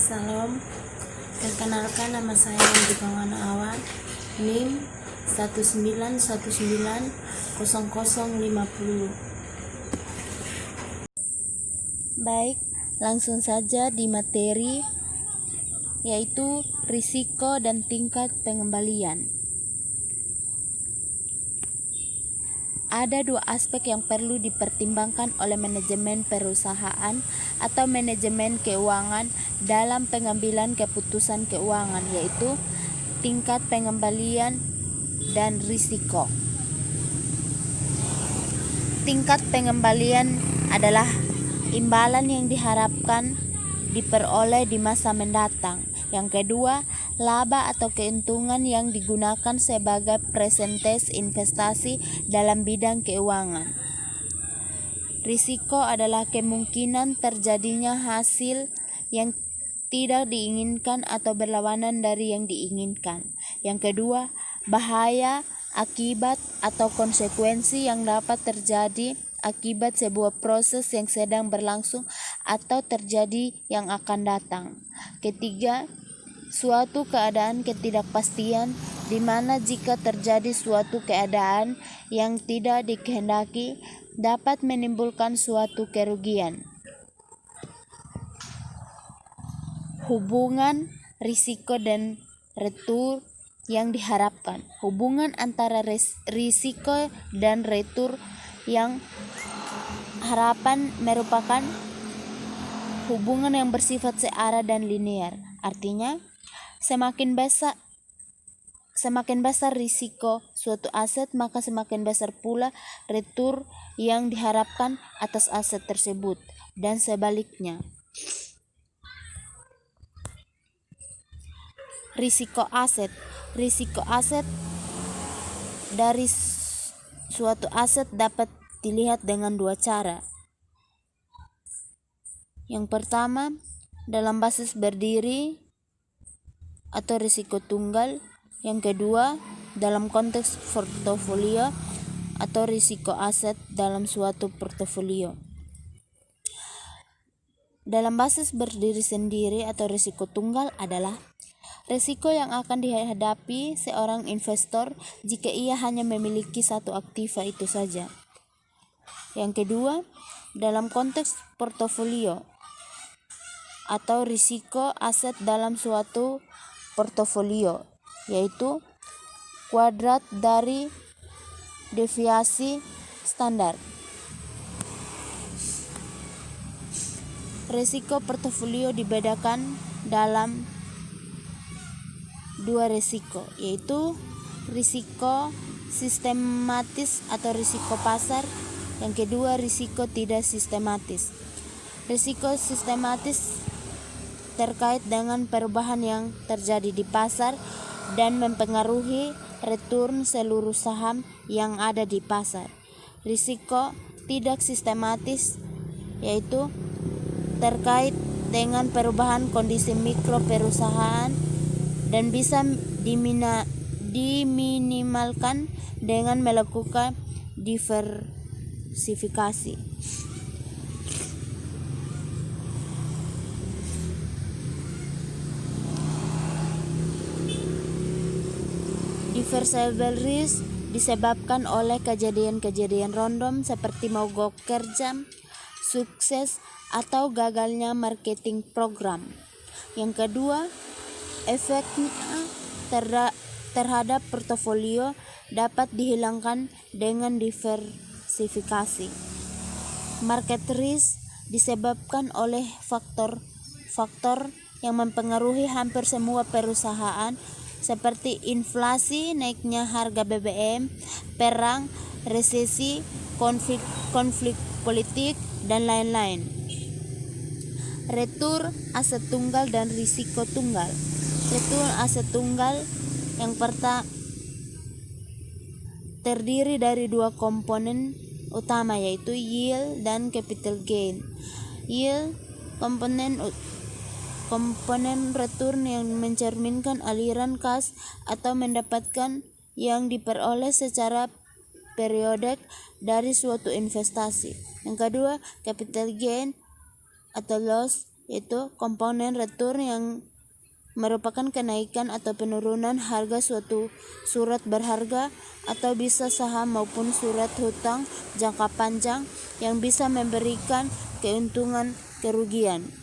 Salam, perkenalkan nama saya Andi Pawan Awan, NIM 191900050. Baik, langsung saja di materi, yaitu risiko dan tingkat pengembalian. Ada dua aspek yang perlu dipertimbangkan oleh manajemen perusahaan atau manajemen keuangan dalam pengambilan keputusan keuangan, yaitu tingkat pengembalian dan risiko. Tingkat pengembalian adalah imbalan yang diharapkan diperoleh di masa mendatang. Yang kedua, laba atau keuntungan yang digunakan sebagai persentase investasi dalam bidang keuangan. Risiko adalah kemungkinan terjadinya hasil yang tidak diinginkan atau berlawanan dari yang diinginkan. Yang kedua, bahaya, akibat atau konsekuensi yang dapat terjadi akibat sebuah proses yang sedang berlangsung atau terjadi yang akan datang. Ketiga, suatu keadaan ketidakpastian di mana jika terjadi suatu keadaan yang tidak dikehendaki dapat menimbulkan suatu kerugian. Hubungan risiko dan retur yang diharapkan. Hubungan antara risiko dan retur yang harapan merupakan hubungan yang bersifat searah dan linear. Artinya, semakin besar risiko suatu aset, maka semakin besar pula retur yang diharapkan atas aset tersebut, dan sebaliknya. Risiko aset dari suatu aset dapat dilihat dengan dua cara. Yang pertama, dalam basis berdiri atau risiko tunggal. Yang kedua, dalam konteks portofolio atau risiko aset dalam suatu portofolio. Dalam basis berdiri sendiri atau risiko tunggal adalah risiko yang akan dihadapi seorang investor jika ia hanya memiliki satu aktiva itu saja. Yang kedua, dalam konteks portofolio atau risiko aset dalam suatu portofolio, yaitu kuadrat dari deviasi standar. Risiko portofolio dibedakan dalam dua risiko, yaitu risiko sistematis atau risiko pasar. Yang kedua, risiko tidak sistematis. Risiko sistematis terkait dengan perubahan yang terjadi di pasar dan mempengaruhi return seluruh saham yang ada di pasar. Risiko tidak sistematis yaitu terkait dengan perubahan kondisi mikro perusahaan dan bisa diminimalkan dengan melakukan diversifikasi. Reversible risk disebabkan oleh kejadian-kejadian random seperti mogok kerja, sukses atau gagalnya marketing program. Yang kedua, efeknya terhadap portofolio dapat dihilangkan dengan diversifikasi. Market risk disebabkan oleh faktor yang mempengaruhi hampir semua perusahaan seperti inflasi, naiknya harga BBM, perang, resesi, konflik politik, dan lain-lain. Retur aset tunggal dan risiko tunggal. Retur aset tunggal yang pertama terdiri dari dua komponen utama, yaitu yield dan capital gain. Yield komponen return yang mencerminkan aliran kas atau mendapatkan yang diperoleh secara periodik dari suatu investasi. Yang kedua, capital gain atau loss yaitu komponen return yang merupakan kenaikan atau penurunan harga suatu surat berharga atau bisa saham maupun surat hutang jangka panjang yang bisa memberikan keuntungan kerugian.